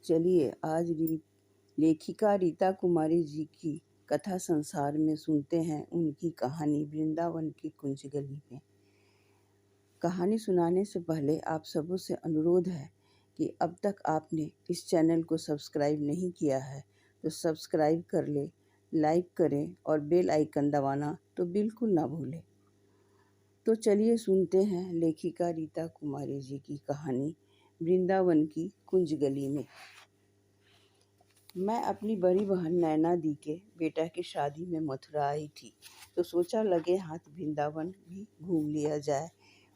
चलिए आज लेखिका रीता कुमारी जी की कथा संसार में सुनते हैं उनकी कहानी वृंदावन की कुंज गली में। कहानी सुनाने से पहले आप सबों से अनुरोध है कि अब तक आपने इस चैनल को सब्सक्राइब नहीं किया है तो सब्सक्राइब कर ले, लाइक करें और बेल आइकन दबाना तो बिल्कुल ना भूलें। तो चलिए सुनते हैं लेखिका रीता कुमारी जी की कहानी वृंदावन की कुंज गली में। मैं अपनी बड़ी बहन नैना दी के बेटा की शादी में मथुरा आई थी तो सोचा लगे हाथ वृंदावन भी घूम लिया जाए।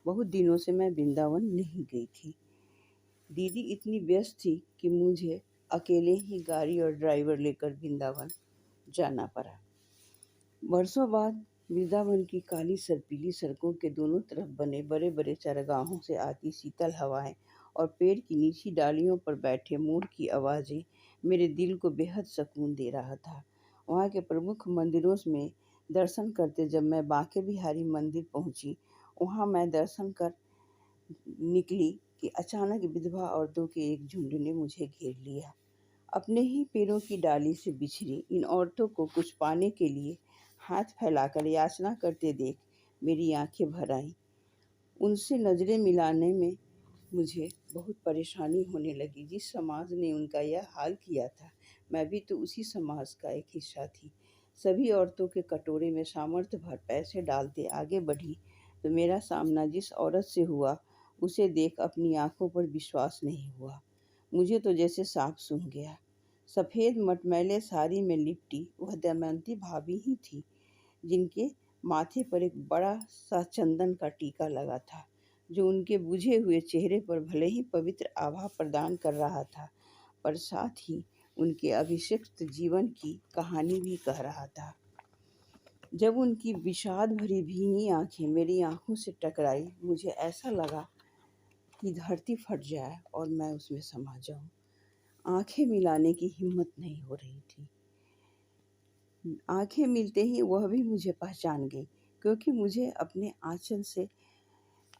बहुत दिनों से मैं वृंदावन नहीं गई थी। दीदी इतनी व्यस्त थी कि मुझे अकेले ही गाड़ी और ड्राइवर लेकर वृंदावन जाना पड़ा। वर्षों बाद वृंदावन की काली सर्पीली सड़कों के दोनों तरफ बने बड़े बड़े चरागाहों से आती शीतल हवाएं और पेड़ की नीची डालियों पर बैठे मोर की आवाज़ें मेरे दिल को बेहद सुकून दे रहा था। वहाँ के प्रमुख मंदिरों में दर्शन करते जब मैं बांके बिहारी मंदिर पहुँची, वहाँ मैं दर्शन कर निकली कि अचानक विधवा औरतों के एक झुंड ने मुझे घेर लिया। अपने ही पैरों की डाली से बिछड़ी इन औरतों को कुछ पाने के लिए हाथ फैलाकर याचना करते देख मेरी आंखें भर आईं। उनसे नज़रें मिलाने में मुझे बहुत परेशानी होने लगी। जिस समाज ने उनका यह हाल किया था, मैं भी तो उसी समाज का एक हिस्सा थी। सभी औरतों के कटोरे में सामर्थ्य भर पैसे डालते आगे बढ़ी तो मेरा सामना जिस औरत से हुआ उसे देख अपनी आंखों पर विश्वास नहीं हुआ। मुझे तो जैसे सांप सूंघ गया। सफ़ेद मटमैले साड़ी में लिपटी वह दमयंती भाभी ही थी, जिनके माथे पर एक बड़ा सा चंदन का टीका लगा था, जो उनके बुझे हुए चेहरे पर भले ही पवित्र आभा प्रदान कर रहा था, पर साथ ही उनके अभिषिक्त जीवन की कहानी भी कह रहा था। जब उनकी विषाद भरी भीनी आंखें मेरी आंखों से टकराई, मुझे ऐसा लगा कि धरती फट जाए और मैं उसमें समा जाऊं। आंखें मिलाने की हिम्मत नहीं हो रही थी। आंखें मिलते ही वह भी मुझे पहचान गई, क्योंकि मुझे अपने आंचल से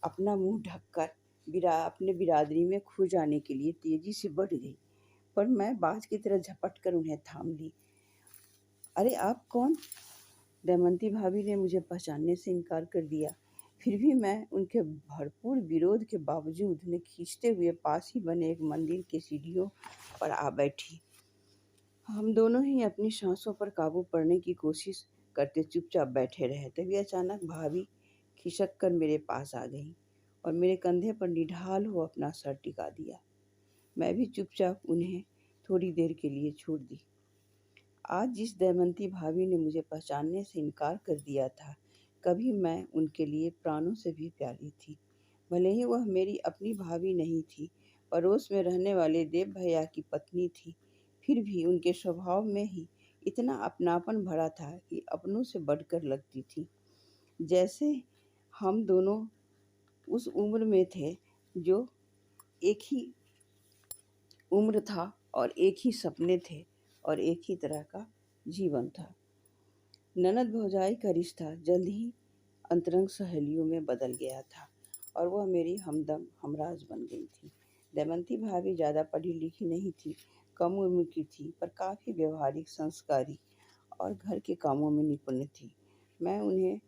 अपना मुंह ढककर अपने बिरादरी में खो जाने के लिए तेजी से बढ़ गई, पर मैं बाज की तरह झपट कर उन्हें थाम ली। अरे आप कौन? दमयंती भाभी ने मुझे पहचानने से इनकार कर दिया। फिर भी मैं उनके भरपूर विरोध के बावजूद उन्हें खींचते हुए पास ही बने एक मंदिर के सीढ़ियों पर आ बैठी। हम दोनों ही अपनी सांसों पर काबू करने की कोशिश करते चुपचाप बैठे रहे। तभी अचानक भाभी खिसक कर मेरे पास आ गई और मेरे कंधे पर निढाल हो अपना सर टिका दिया। मैं भी चुपचाप उन्हें थोड़ी देर के लिए छोड़ दी। आज जिस दमयंती भाभी ने मुझे पहचानने से इनकार कर दिया था, कभी मैं उनके लिए प्राणों से भी प्यारी थी। भले ही वह मेरी अपनी भाभी नहीं थी, पड़ोस में रहने वाले देव भैया की पत्नी थी, फिर भी उनके स्वभाव में ही इतना अपनापन भरा था कि अपनों से बढ़कर लगती थी। जैसे हम दोनों उस उम्र में थे जो एक ही उम्र था और एक ही सपने थे और एक ही तरह का जीवन था। ननद भौजाई का रिश्ता जल्द ही अंतरंग सहेलियों में बदल गया था और वह मेरी हमदम हमराज बन गई थी। दमयंती भाभी ज़्यादा पढ़ी लिखी नहीं थी, कम उम्र की थी, पर काफ़ी व्यवहारिक, संस्कारी और घर के कामों में निपुण थी। मैं उन्हें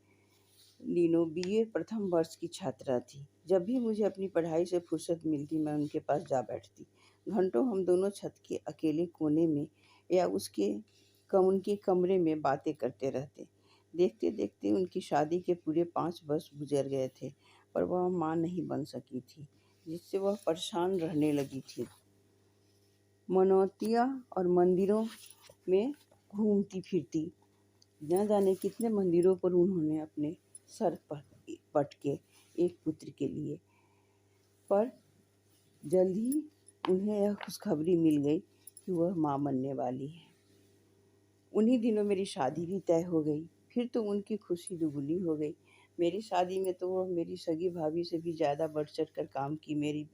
दिनों बीए प्रथम वर्ष की छात्रा थी। जब भी मुझे अपनी पढ़ाई से फुर्सत मिलती, मैं उनके पास जा बैठती। घंटों हम दोनों छत के अकेले कोने में या उनके कमरे में बातें करते रहते। देखते देखते उनकी शादी के पूरे 5 वर्ष गुजर गए थे, पर वह माँ नहीं बन सकी थी, जिससे वह परेशान रहने लगी थी। मनौतिया और मंदिरों में घूमती फिरती, न जाने कितने मंदिरों पर उन्होंने अपने सर पर पटके एक पुत्र के लिए, पर जल्द ही उन्हें यह खुशखबरी मिल गई कि वह माँ बनने वाली है। उन्हीं दिनों मेरी शादी भी तय हो गई। फिर तो उनकी खुशी दुगुनी हो गई। मेरी शादी में तो वह मेरी सगी भाभी से भी ज़्यादा बढ़ चढ़ कर काम की। मेरी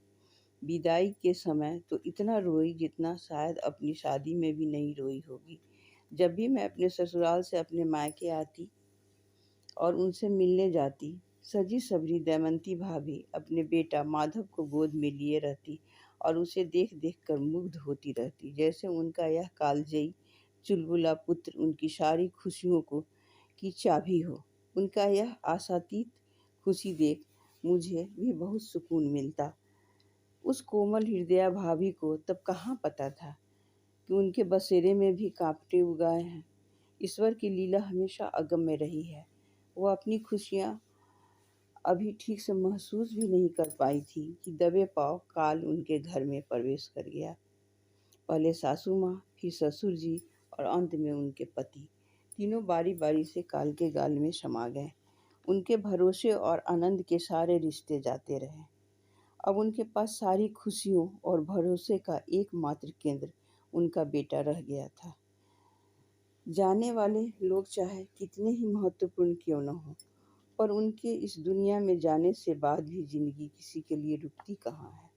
विदाई के समय तो इतना रोई जितना शायद अपनी शादी में भी नहीं रोई होगी। जब भी मैं अपने ससुराल से अपने मायके आती और उनसे मिलने जाती, सजी सवरी दमयंती भाभी अपने बेटा माधव को गोद में लिए रहती और उसे देख देख कर मुग्ध होती रहती, जैसे उनका यह कालजयी चुलबुला पुत्र उनकी सारी खुशियों को की चाबी हो। उनका यह आशातीत खुशी देख मुझे भी बहुत सुकून मिलता। उस कोमल हृदया भाभी को तब कहाँ पता था कि उनके बसेरे में भी कांपटे उगाए हैं। ईश्वर की लीला हमेशा अगम्य रही है। वह अपनी खुशियाँ अभी ठीक से महसूस भी नहीं कर पाई थी कि दबे पाँव काल उनके घर में प्रवेश कर गया। पहले सासू माँ, फिर ससुर जी और अंत में उनके पति, तीनों बारी बारी से काल के गाल में समा गए। उनके भरोसे और आनंद के सारे रिश्ते जाते रहे। अब उनके पास सारी खुशियों और भरोसे का एकमात्र केंद्र उनका बेटा रह गया था। जाने वाले लोग चाहे कितने ही महत्वपूर्ण क्यों न हों, पर उनके इस दुनिया में जाने से बाद भी जिंदगी किसी के लिए रुकती कहाँ है।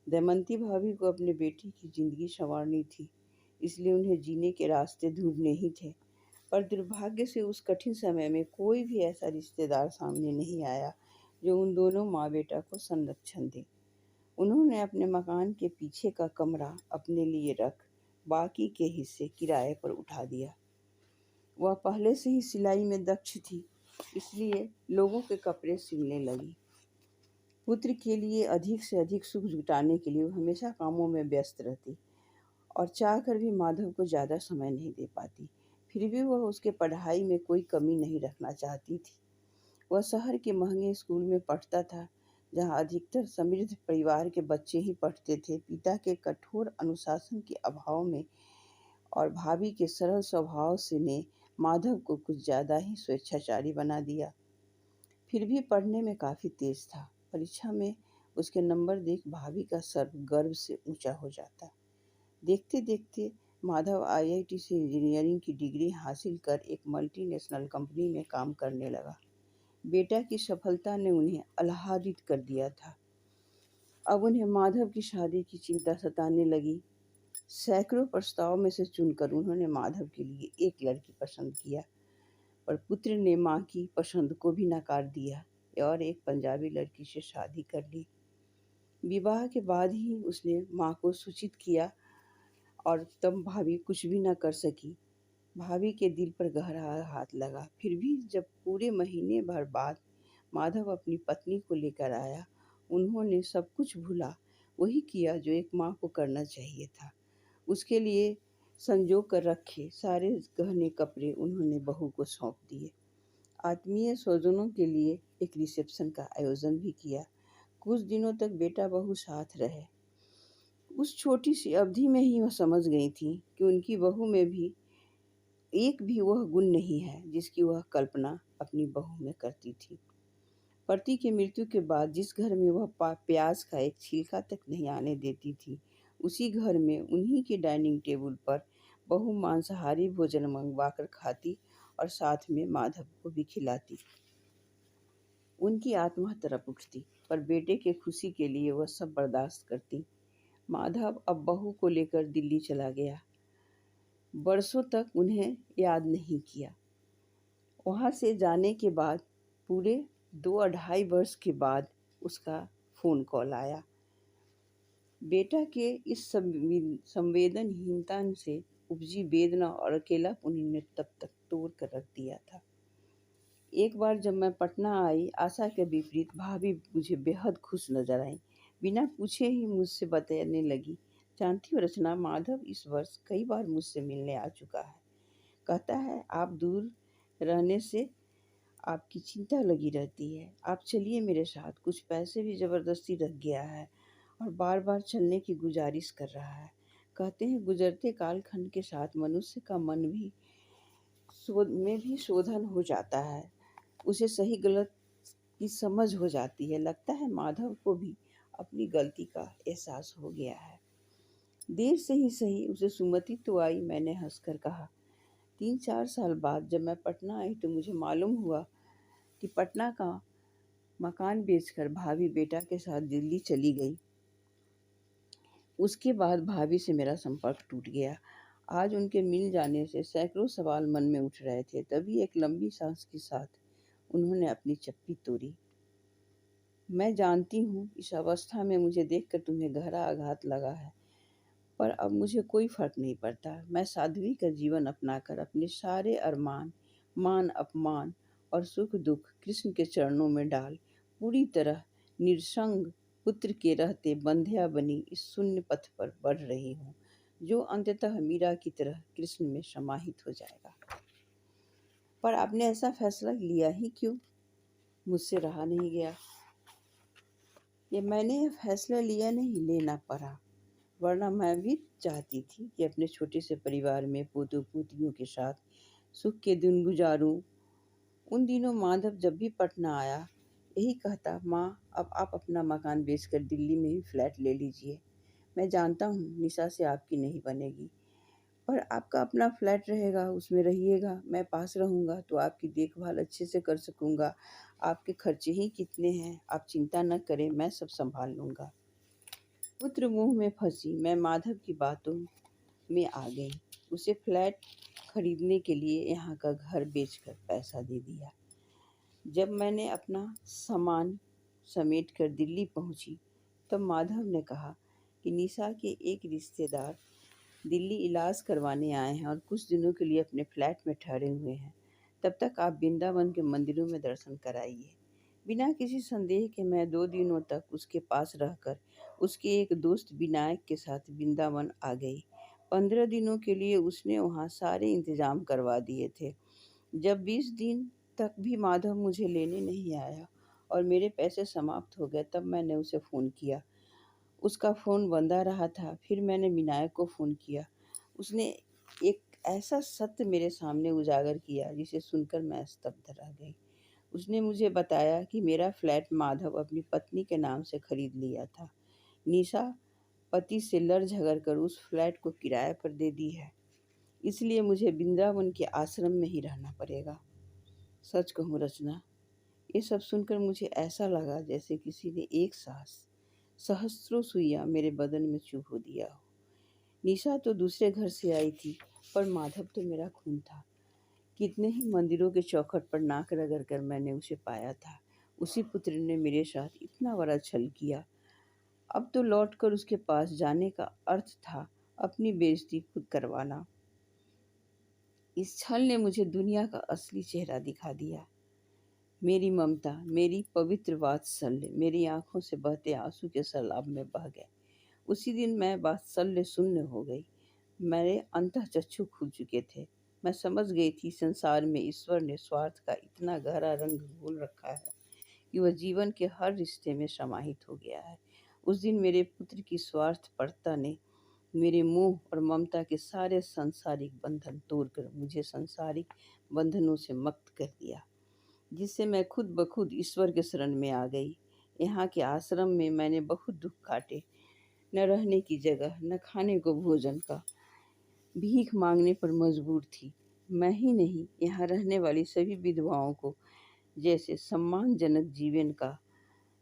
दमयंती भाभी को अपने बेटे की जिंदगी संवारनी थी, इसलिए उन्हें जीने के रास्ते ढूंढने ही थे। पर दुर्भाग्य से उस कठिन समय में कोई भी ऐसा रिश्तेदार सामने नहीं आया जो उन दोनों माँ बेटा को संरक्षण दे। उन्होंने अपने मकान के पीछे का कमरा अपने लिए रख बाकी के हिस्से किराए पर उठा दिया। वह पहले से ही सिलाई में दक्ष थी, इसलिए लोगों के कपड़े सिलने लगी। पुत्र के लिए अधिक से अधिक सुख जुटाने के लिए वो हमेशा कामों में व्यस्त रहती और चाह कर भी माधव को ज़्यादा समय नहीं दे पाती। फिर भी वह उसके पढ़ाई में कोई कमी नहीं रखना चाहती थी। वह शहर के महंगे स्कूल में पढ़ता था, जहाँ अधिकतर समृद्ध परिवार के बच्चे ही पढ़ते थे। पिता के कठोर अनुशासन के अभाव में और भाभी के सरल स्वभाव से ने माधव को कुछ ज़्यादा ही स्वेच्छाचारी बना दिया। फिर भी पढ़ने में काफ़ी तेज था। परीक्षा में उसके नंबर देख भाभी का सर गर्व से ऊंचा हो जाता। देखते देखते माधव आईआईटी से इंजीनियरिंग की डिग्री हासिल कर एक मल्टीनेशनल कंपनी में काम करने लगा। बेटा की सफलता ने उन्हें आह्लादित कर दिया था। अब उन्हें माधव की शादी की चिंता सताने लगी। सैकड़ों प्रस्ताव में से चुनकर उन्होंने माधव के लिए एक लड़की पसंद किया, पर पुत्र ने माँ की पसंद को भी नकार दिया और एक पंजाबी लड़की से शादी कर ली। विवाह के बाद ही उसने माँ को सूचित किया और तब भाभी कुछ भी न कर सकी। भाभी के दिल पर गहरा हाथ लगा। फिर भी जब पूरे महीने भर बाद माधव अपनी पत्नी को लेकर आया, उन्होंने सब कुछ भूला वही किया जो एक माँ को करना चाहिए था। उसके लिए संजो कर रखे सारे गहने कपड़े उन्होंने बहू को सौंप दिए। आत्मीय स्वजनों के लिए एक रिसेप्शन का आयोजन भी किया। कुछ दिनों तक बेटा बहू साथ रहे। उस छोटी सी अवधि में ही वह समझ गई थी कि उनकी बहू में भी एक भी वह गुण नहीं है जिसकी वह कल्पना अपनी बहू में करती थी। पति की मृत्यु के बाद जिस घर में वह प्याज का एक छिलका तक नहीं आने देती थी, उसी घर में उन्हीं के डाइनिंग टेबल पर बहू मांसाहारी भोजन मंगवा कर खाती और साथ में माधव को भी खिलाती। उनकी आत्मा तड़प उठती, पर बेटे के खुशी के लिए वह सब बर्दाश्त करती। माधव अब बहू को लेकर दिल्ली चला गया। बरसों तक उन्हें याद नहीं किया। वहाँ से जाने के बाद पूरे 2 अढ़ाई वर्ष के बाद उसका फ़ोन कॉल आया। बेटा के इस संवेदनहीनता से उपजी वेदना और अकेलापन ने तब तक तोड़ कर रख दिया था। एक बार जब मैं पटना आई, आशा के विपरीत भाभी मुझे बेहद खुश नजर आई। बिना पूछे ही मुझसे बताने लगी, जानती हो रचना, माधव इस वर्ष कई बार मुझसे मिलने आ चुका है। कहता है आप दूर रहने से आपकी चिंता लगी रहती है। आप चलिए मेरे साथ। कुछ पैसे भी ज़बरदस्ती रख गया है और बार बार चलने की गुजारिश कर रहा है। कहते हैं गुजरते कालखंड के साथ मनुष्य का मन भी शोधन हो जाता है। उसे सही गलत की समझ हो जाती है। लगता है माधव को भी अपनी गलती का एहसास हो गया है। देर से ही सही उसे सुमति तो आई, मैंने हंसकर कहा। 3-4 साल बाद जब मैं पटना आई तो मुझे मालूम हुआ कि पटना का मकान बेचकर भाभी बेटा के साथ दिल्ली चली गई। उसके बाद भाभी से मेरा संपर्क टूट गया। आज उनके मिल जाने से सैकड़ों सवाल मन में उठ रहे थे। तभी एक लंबी सांस के साथ उन्होंने अपनी चप्पी तोड़ी। मैं जानती हूँ इस अवस्था में मुझे देखकर तुम्हें गहरा आघात लगा है, पर अब मुझे कोई फ़र्क नहीं पड़ता। मैं साध्वी का जीवन अपनाकर अपने सारे अरमान, मान-अपमान और सुख-दुःख कृष्ण के चरणों में डाल पूरी तरह निसंग पुत्र के रहते बंध्या बनी इस शून्य पथ पर बढ़ रही हूँ, जो अंततः मीरा की तरह कृष्ण में समाहित हो जाएगा। पर आपने ऐसा फैसला लिया ही क्यों? मुझसे रहा नहीं गया। मैंने ये फैसला लिया नहीं, लेना पड़ा। वरना मैं भी चाहती थी कि अपने छोटे से परिवार में पोतों-पोतियों के साथ सुख के दिन गुजारूं। उन दिनों माधव जब भी पटना आया, यही कहता, माँ अब आप अपना मकान बेचकर दिल्ली में ही फ्लैट ले लीजिए। मैं जानता हूँ निशा से आपकी नहीं बनेगी, पर आपका अपना फ्लैट रहेगा, उसमें रहिएगा। मैं पास रहूँगा तो आपकी देखभाल अच्छे से कर सकूँगा। आपके खर्चे ही कितने हैं, आप चिंता न करें, मैं सब संभाल लूँगा। पुत्र मुँह में फंसी मैं माधव की बातों में आ गई। उसे फ्लैट खरीदने के लिए यहाँ का घर बेचकर पैसा दे दिया। जब मैंने अपना सामान समेट कर दिल्ली पहुँची, तब माधव ने कहा कि निशा के एक रिश्तेदार दिल्ली इलाज करवाने आए हैं और कुछ दिनों के लिए अपने फ्लैट में ठहरे हुए हैं। तब तक आप वृंदावन के मंदिरों में दर्शन कराइए। बिना किसी संदेह के मैं 2 दिनों तक उसके पास रहकर उसके एक दोस्त विनायक के साथ वृंदावन आ गई। 15 दिनों के लिए उसने वहाँ सारे इंतजाम करवा दिए थे। जब 20 दिन तक भी माधव मुझे लेने नहीं आया और मेरे पैसे समाप्त हो गए, तब मैंने उसे फ़ोन किया। उसका फ़ोन बंदा रहा था। फिर मैंने विनायक को फ़ोन किया। उसने एक ऐसा सत्य मेरे सामने उजागर किया जिसे सुनकर मैं स्तब्ध रह गई। उसने मुझे बताया कि मेरा फ्लैट माधव अपनी पत्नी के नाम से खरीद लिया था। निशा पति से लड़ झगड़ कर उस फ्लैट को किराए पर दे दी है। इसलिए मुझे वृंदावन के आश्रम में ही रहना पड़ेगा। सच कहूँ रचना, ये सब सुनकर मुझे ऐसा लगा जैसे किसी ने एक सांस सहस्त्रों सुइयां मेरे बदन में चुभ दिया हो। निशा तो दूसरे घर से आई थी, पर माधव तो मेरा खून था। कितने ही मंदिरों के चौखट पर नाक रगड़ कर मैंने उसे पाया था। उसी पुत्र ने मेरे साथ इतना बड़ा छल किया। अब तो लौटकर उसके पास जाने का अर्थ था अपनी बेइज्जती खुद करवाना। इस छल ने मुझे दुनिया का असली चेहरा दिखा दिया। मेरी ममता, मेरी पवित्र वात्सल्य मेरी आंखों से बहते आंसू के सैलाब में बह गए। उसी दिन मैं वात्सल्य शून्य हो गई। मेरे अंतःचक्षु खुल चुके थे। मैं समझ गई थी संसार में ईश्वर ने स्वार्थ का इतना गहरा रंग घोल रखा है कि वह जीवन के हर रिश्ते में समाहित हो गया है। उस दिन मेरे पुत्र की स्वार्थपरता ने मेरे मोह और ममता के सारे सांसारिक बंधन तोड़कर मुझे सांसारिक बंधनों से मुक्त कर दिया, जिससे मैं खुद ब खुद ईश्वर के शरण में आ गई। यहाँ के आश्रम में मैंने बहुत दुख काटे। न रहने की जगह, न खाने को भोजन का, भीख मांगने पर मजबूर थी। मैं ही नहीं, यहाँ रहने वाली सभी विधवाओं को जैसे सम्मानजनक जीवन का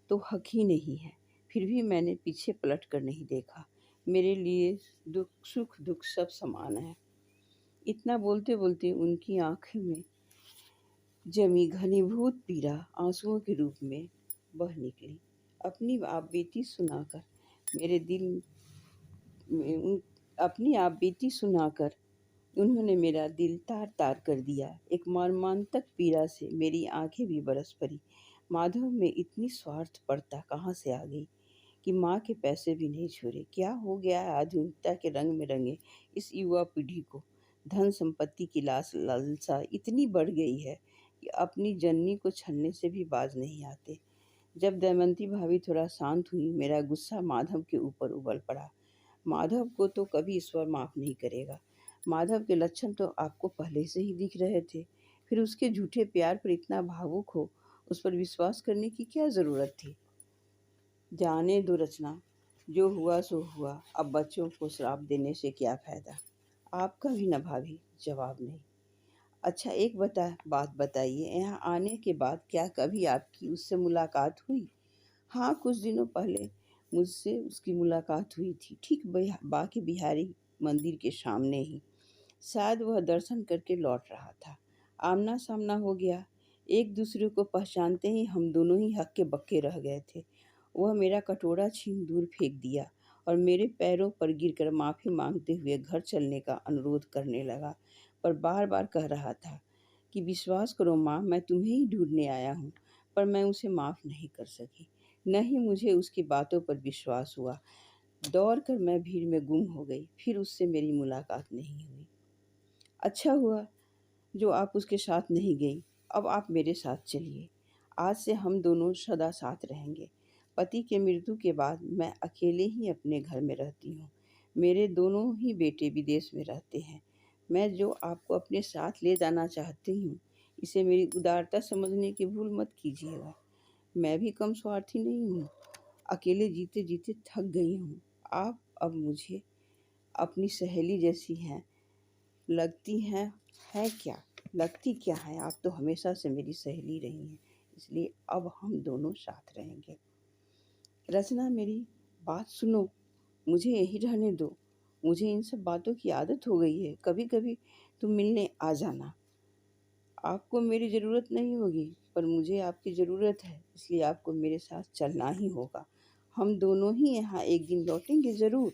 तो हक ही नहीं है। फिर भी मैंने पीछे पलट कर नहीं देखा। मेरे लिए दुख सुख दुख सब समान है। इतना बोलते बोलते उनकी आंखों में जमी घनीभूत पीड़ा आंसुओं के रूप में बह निकली। अपनी आप बीती सुनाकर मेरे दिल में उन अपनी आप बीती सुनाकर उन्होंने मेरा दिल तार तार कर दिया। एक मर्मांतक पीड़ा से मेरी आंखें भी बरस पड़ी। माधव में इतनी स्वार्थपरता कहाँ से आ गई कि माँ के पैसे भी नहीं छोड़े। क्या हो गया है आधुनिकता के रंग में रंगे इस युवा पीढ़ी को? धन संपत्ति की लालसा इतनी बढ़ गई है कि अपनी जननी को छलने से भी बाज नहीं आते। जब दमयंती भाभी थोड़ा शांत हुई, मेरा गुस्सा माधव के ऊपर उबल पड़ा। माधव को तो कभी ईश्वर माफ नहीं करेगा। माधव के लक्षण तो आपको पहले से ही दिख रहे थे। फिर उसके झूठे प्यार पर इतना भावुक हो, उस पर विश्वास करने की क्या ज़रूरत थी? जाने दो रचना, जो हुआ सो हुआ। अब बच्चों को श्राप देने से क्या फ़ायदा? आपका भी न भाभी, जवाब नहीं। अच्छा एक बात बताइए, यहाँ आने के बाद क्या कभी आपकी उससे मुलाकात हुई? हाँ, कुछ दिनों पहले मुझसे उसकी मुलाकात हुई थी, ठीक बाकी बिहारी मंदिर के सामने ही। शायद वह दर्शन करके लौट रहा था। आमना सामना हो गया। एक दूसरे को पहचानते ही हम दोनों ही हक्के बक्के रह गए थे। वह मेरा कटोरा छीन दूर फेंक दिया और मेरे पैरों पर गिरकर माफ़ी मांगते हुए घर चलने का अनुरोध करने लगा, पर बार-बार कह रहा था कि विश्वास करो माँ, मैं तुम्हें ही ढूँढने आया हूँ। पर मैं उसे माफ़ नहीं कर सकी। न ही मुझे उसकी बातों पर विश्वास हुआ। दौड़कर मैं भीड़ में गुम हो गई। फिर उससे मेरी मुलाकात नहीं हुई। अच्छा हुआ जो आप उसके साथ नहीं गई। अब आप मेरे साथ चलिए। आज से हम दोनों सदा साथ रहेंगे। पति के मृत्यु के बाद मैं अकेले ही अपने घर में रहती हूँ। मेरे दोनों ही बेटे विदेश में रहते हैं। मैं जो आपको अपने साथ ले जाना चाहती हूँ, इसे मेरी उदारता समझने की भूल मत कीजिएगा। मैं भी कम स्वार्थी नहीं हूँ। अकेले जीते-जीते थक गई हूँ। आप अब मुझे अपनी सहेली जैसी हैं, लगती हैं, है क्या? लगती क्या हैं? आप तो हमेशा से मेरी सहेली रही हैं, इसलिए अब हम दोनों साथ रहेंगे। रचना, मेरी बात सुनो, मुझे यहीं रहने दो। मुझे इन सब बातों की आदत हो गई है। कभी-कभी तुम मिलने आ जाना। आपको मेरी ज़रूरत नहीं होगी, पर मुझे आपकी ज़रूरत है, इसलिए आपको मेरे साथ चलना ही होगा। हम दोनों ही यहाँ एक दिन लौटेंगे ज़रूर,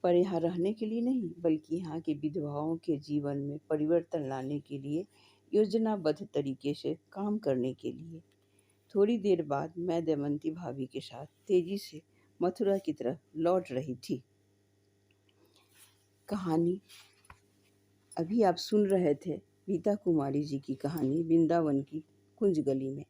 पर यहाँ रहने के लिए नहीं, बल्कि यहाँ की विधवाओं के जीवन में परिवर्तन लाने के लिए, योजनाबद्ध तरीके से काम करने के लिए। थोड़ी देर बाद मैं दमयंती भाभी के साथ तेजी से मथुरा की तरफ लौट रही थी। कहानी अभी आप सुन रहे थे रीता कुमारी जी की कहानी वृंदावन की कुंज गली में।